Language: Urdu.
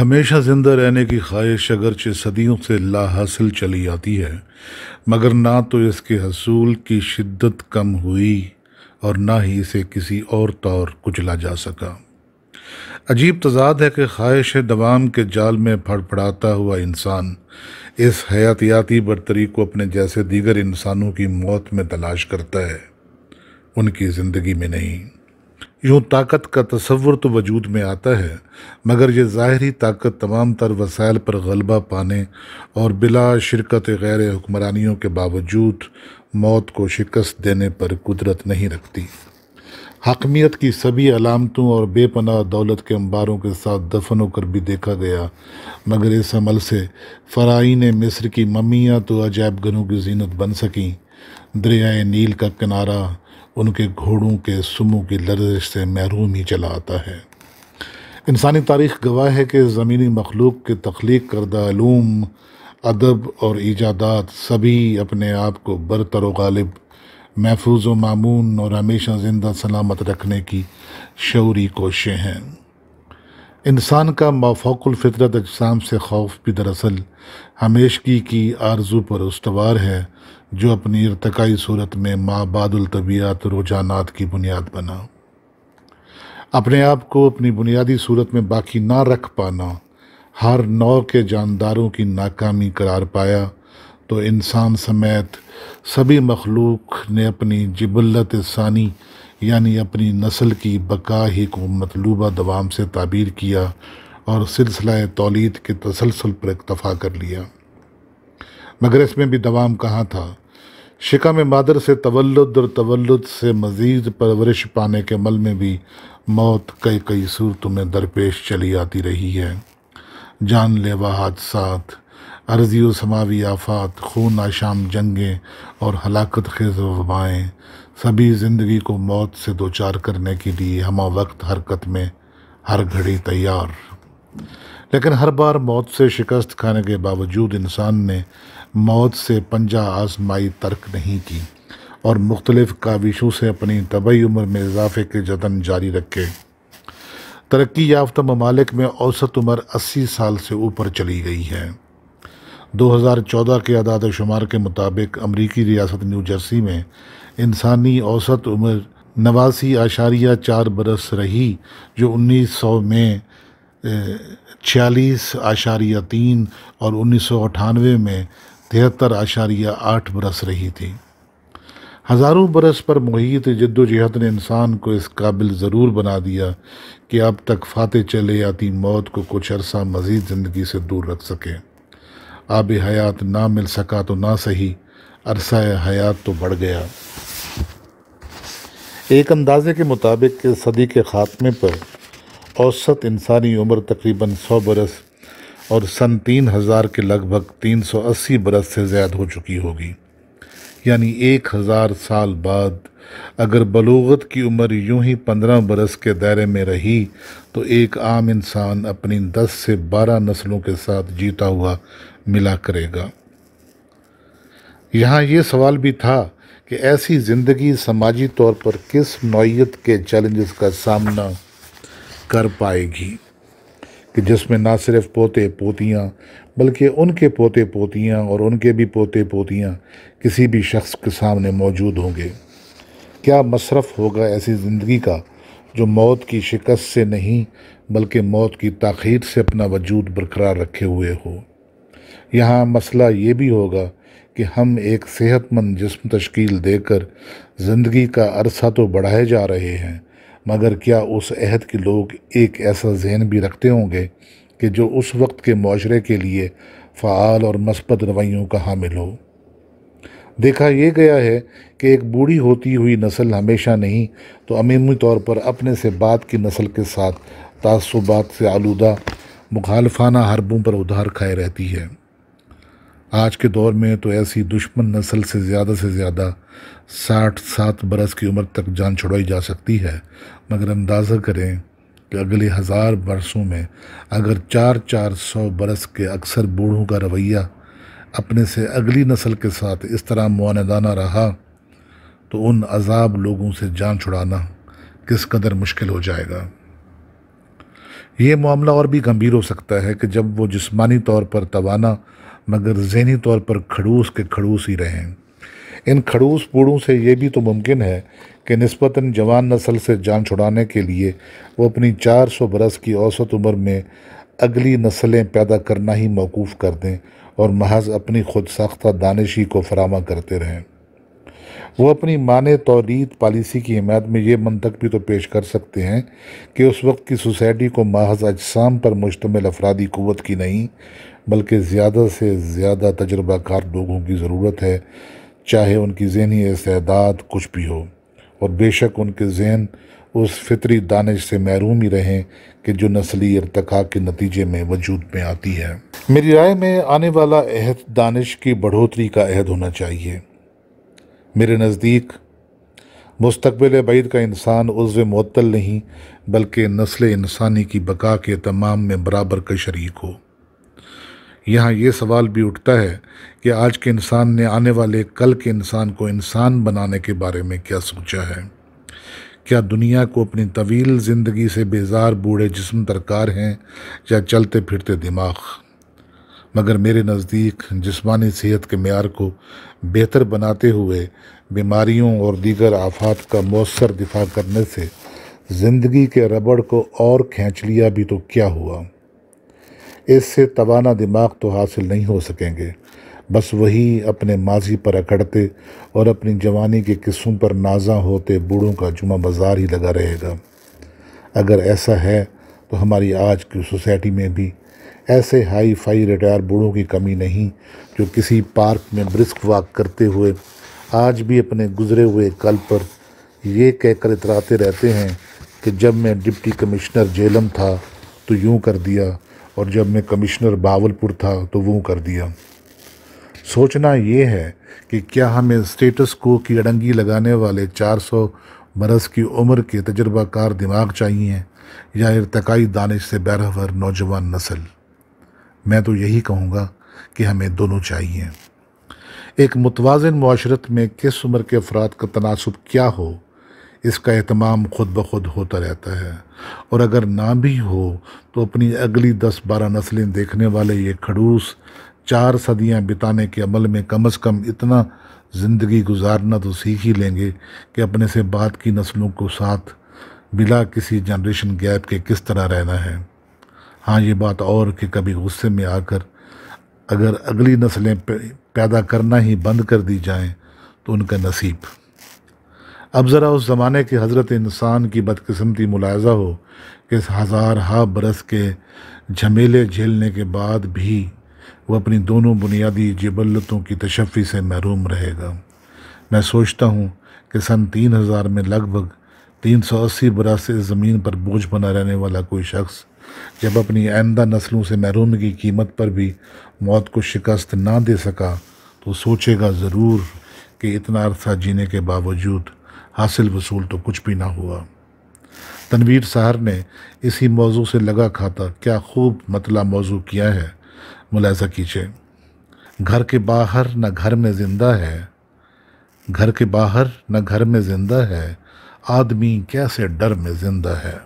ہمیشہ زندہ رہنے کی خواہش اگرچہ صدیوں سے لا حاصل چلی آتی ہے، مگر نہ تو اس کے حصول کی شدت کم ہوئی اور نہ ہی اسے کسی اور طور کچلا جا سکا۔ عجیب تضاد ہے کہ خواہش دوام کے جال میں پھڑ پھڑاتا ہوا انسان اس حیاتیاتی برتری کو اپنے جیسے دیگر انسانوں کی موت میں تلاش کرتا ہے، ان کی زندگی میں نہیں۔ یوں طاقت کا تصور تو وجود میں آتا ہے، مگر یہ ظاہری طاقت تمام تر وسائل پر غلبہ پانے اور بلا شرکت غیر حکمرانیوں کے باوجود موت کو شکست دینے پر قدرت نہیں رکھتی۔ حاکمیت کی سبھی علامتوں اور بے پناہ دولت کے انباروں کے ساتھ دفن ہو کر بھی دیکھا گیا، مگر اس عمل سے فرعین مصر کی ممیاں تو عجائب گھروں کی زینت بن سکیں، دریائے نیل کا کنارہ ان کے گھوڑوں کے سموں کی لرزش سے محروم ہی چلا آتا ہے۔ انسانی تاریخ گواہ ہے کہ زمینی مخلوق کے تخلیق کردہ علوم، ادب اور ایجادات سبھی اپنے آپ کو برتر و غالب، محفوظ و مامون اور ہمیشہ زندہ سلامت رکھنے کی شعوری کوششیں ہیں۔ انسان کا مافوق الفطرت اجسام سے خوف بھی دراصل ہمیشگی کی آرزو پر استوار ہے، جو اپنی ارتقائی صورت میں مابعد الطبیعت رجحانات کی بنیاد بنا۔ اپنے آپ کو اپنی بنیادی صورت میں باقی نہ رکھ پانا ہر نوع کے جانداروں کی ناکامی قرار پایا تو انسان سمیت سبھی مخلوق نے اپنی جبلت ثانی یعنی اپنی نسل کی بقا ہی کو مطلوبہ دوام سے تعبیر کیا اور سلسلہ تولید کے تسلسل پر اکتفا کر لیا۔ مگر اس میں بھی دوام کہاں تھا؟ شکم مادر سے تولد اور تولد سے مزید پرورش پانے کے عمل میں بھی موت کئی صورتوں میں درپیش چلی آتی رہی ہے۔ جان لیوا حادثات، ارضی و سماوی آفات، خون آشام جنگیں اور ہلاکت خیز وبائیں سبھی زندگی کو موت سے دوچار کرنے کے لیے ہمہ وقت حرکت میں، ہر گھڑی تیار۔ لیکن ہر بار موت سے شکست کھانے کے باوجود انسان نے موت سے پنجہ آزمائی ترک نہیں کی اور مختلف کاوشوں سے اپنی طبعی عمر میں اضافے کے جتن جاری رکھے۔ ترقی یافتہ ممالک میں اوسط عمر 80 سال سے اوپر چلی گئی ہے۔ 2014 کے اعداد و شمار کے مطابق امریکی ریاست نیو جرسی میں انسانی اوسط عمر 89.4 برس رہی، جو 1900 میں 46.3 اور 1998 میں 73.8 برس رہی تھی۔ ہزاروں برس پر محیط جد و جہد نے انسان کو اس قابل ضرور بنا دیا کہ اب تک فاتح چلے آتی موت کو کچھ عرصہ مزید زندگی سے دور رکھ سکے۔ آب حیات نہ مل سکا تو نہ سہی، عرصہ حیات تو بڑھ گیا۔ ایک اندازے کے مطابق اس صدی کے خاتمے پر اوسط انسانی عمر تقریباً 100 برس اور سن 3000 کے لگ بھگ 380 برس سے زیادہ ہو چکی ہوگی۔ یعنی 1000 سال بعد اگر بلوغت کی عمر یوں ہی 15 برس کے دائرے میں رہی تو ایک عام انسان اپنی 10 سے 12 نسلوں کے ساتھ جیتا ہوا ملا کرے گا۔ یہاں یہ سوال بھی تھا کہ ایسی زندگی سماجی طور پر کس نوعیت کے چیلنجز کا سامنا کر پائے گی کہ جس میں نہ صرف پوتے پوتیاں بلکہ ان کے پوتے پوتیاں اور ان کے بھی پوتے پوتیاں کسی بھی شخص کے سامنے موجود ہوں گے۔ کیا مصرف ہوگا ایسی زندگی کا جو موت کی شکست سے نہیں بلکہ موت کی تاخیر سے اپنا وجود برقرار رکھے ہوئے ہو؟ یہاں مسئلہ یہ بھی ہوگا کہ ہم ایک صحت مند جسم تشکیل دے کر زندگی کا عرصہ تو بڑھائے جا رہے ہیں، مگر کیا اس عہد کے لوگ ایک ایسا ذہن بھی رکھتے ہوں گے کہ جو اس وقت کے معاشرے کے لیے فعال اور مثبت رویوں کا حامل ہو؟ دیکھا یہ گیا ہے کہ ایک بوڑھی ہوتی ہوئی نسل ہمیشہ نہیں تو عمومی طور پر اپنے سے بعد کی نسل کے ساتھ تعصبات سے آلودہ مخالفانہ حربوں پر ادھار کھائے رہتی ہے۔ آج کے دور میں تو ایسی دشمن نسل سے زیادہ 67 برس کی عمر تک جان چھڑائی جا سکتی ہے، مگر اندازہ کریں کہ اگلے 1000 برسوں میں اگر 400 برس کے اکثر بوڑھوں کا رویہ اپنے سے اگلی نسل کے ساتھ اس طرح معاندانہ رہا تو ان عذاب لوگوں سے جان چھڑانا کس قدر مشکل ہو جائے گا۔ یہ معاملہ اور بھی گمبھیر ہو سکتا ہے کہ جب وہ جسمانی طور پر توانا مگر ذہنی طور پر کھڑوس کے کھڑوس ہی رہیں۔ ان کھڑوس بوڑھوں سے یہ بھی تو ممکن ہے کہ نسبتاً جوان نسل سے جان چھڑانے کے لیے وہ اپنی 400 برس کی اوسط عمر میں اگلی نسلیں پیدا کرنا ہی موقوف کر دیں اور محض اپنی خود ساختہ دانشی کو فراہم کرتے رہیں۔ وہ اپنی مانع تولید پالیسی کی حمایت میں یہ منطق بھی تو پیش کر سکتے ہیں کہ اس وقت کی سوسائٹی کو محض اجسام پر مشتمل افرادی قوت کی نہیں بلکہ زیادہ سے زیادہ تجربہ کار لوگوں کی ضرورت ہے، چاہے ان کی ذہنی استعداد کچھ بھی ہو، اور بے شک ان کے ذہن اس فطری دانش سے محروم ہی رہیں کہ جو نسلی ارتقاء کے نتیجے میں وجود میں آتی ہے۔ میری رائے میں آنے والا عہد دانش کی بڑھوتری کا عہد ہونا چاہیے۔ میرے نزدیک مستقبل بعید کا انسان عضو معطل نہیں بلکہ نسل انسانی کی بقا کے تمام میں برابر کا شریک ہو۔ یہاں یہ سوال بھی اٹھتا ہے کہ آج کے انسان نے آنے والے کل کے انسان کو انسان بنانے کے بارے میں کیا سوچا ہے؟ کیا دنیا کو اپنی طویل زندگی سے بیزار بوڑھے جسم درکار ہیں یا چلتے پھرتے دماغ؟ مگر میرے نزدیک جسمانی صحت کے معیار کو بہتر بناتے ہوئے بیماریوں اور دیگر آفات کا مؤثر دفاع کرنے سے زندگی کے ربڑ کو اور کھینچ لیا بھی تو کیا ہوا؟ اس سے توانا دماغ تو حاصل نہیں ہو سکیں گے، بس وہی اپنے ماضی پر اکڑتے اور اپنی جوانی کے قصوں پر نازاں ہوتے بوڑھوں کا جمعہ بازار ہی لگا رہے گا۔ اگر ایسا ہے تو ہماری آج کی سوسائٹی میں بھی ایسے ہائی فائی ریٹائر بوڑھوں کی کمی نہیں جو کسی پارک میں برسک واک کرتے ہوئے آج بھی اپنے گزرے ہوئے کل پر یہ کہہ کر اتراتے رہتے ہیں کہ جب میں ڈپٹی کمشنر جیلم تھا تو یوں کر دیا اور جب میں کمشنر باولپور تھا تو وہ کر دیا۔ سوچنا یہ ہے کہ کیا ہمیں اسٹیٹس کو کی اڑنگی لگانے والے 400 برس کی عمر کے تجربہ کار دماغ چاہیے یا ارتقائی دانش سے بہرور نوجوان نسل؟ میں تو یہی کہوں گا کہ ہمیں دونوں چاہیے۔ ایک متوازن معاشرت میں کس عمر کے افراد کا تناسب کیا ہو، اس کا اہتمام خود بخود ہوتا رہتا ہے، اور اگر نہ بھی ہو تو اپنی اگلی 10-12 نسلیں دیکھنے والے یہ کھڑوس 4 صدیاں بتانے کے عمل میں کم از کم اتنا زندگی گزارنا تو سیکھ ہی لیں گے کہ اپنے سے بعد کی نسلوں کو ساتھ بلا کسی جنریشن گیپ کے کس طرح رہنا ہے۔ ہاں یہ بات اور کہ کبھی غصے میں آ کر اگر اگلی نسلیں پیدا کرنا ہی بند کر دی جائیں تو ان کا نصیب۔ اب ذرا اس زمانے کے حضرت انسان کی بدقسمتی ملاحظہ ہو کہ اس ہزارہا برس کے جھمیلے جھیلنے کے بعد بھی وہ اپنی دونوں بنیادی جبلتوں کی تشفی سے محروم رہے گا۔ میں سوچتا ہوں کہ سن 3000 میں لگ بھگ 380 برس اس زمین پر بوجھ بنا رہنے والا کوئی شخص جب اپنی آئندہ نسلوں سے محرومی کی قیمت پر بھی موت کو شکست نہ دے سکا تو سوچے گا ضرور کہ اتنا عرصہ جینے کے باوجود حاصل وصول تو کچھ بھی نہ ہوا۔ تنویر سحر نے اسی موضوع سے لگا کھاتا کیا خوب مطلع موضوع کیا ہے، ملاحظہ کیجیے۔ گھر کے باہر نہ گھر میں زندہ ہے، گھر کے باہر نہ گھر میں زندہ ہے، آدمی کیسے ڈر میں زندہ ہے۔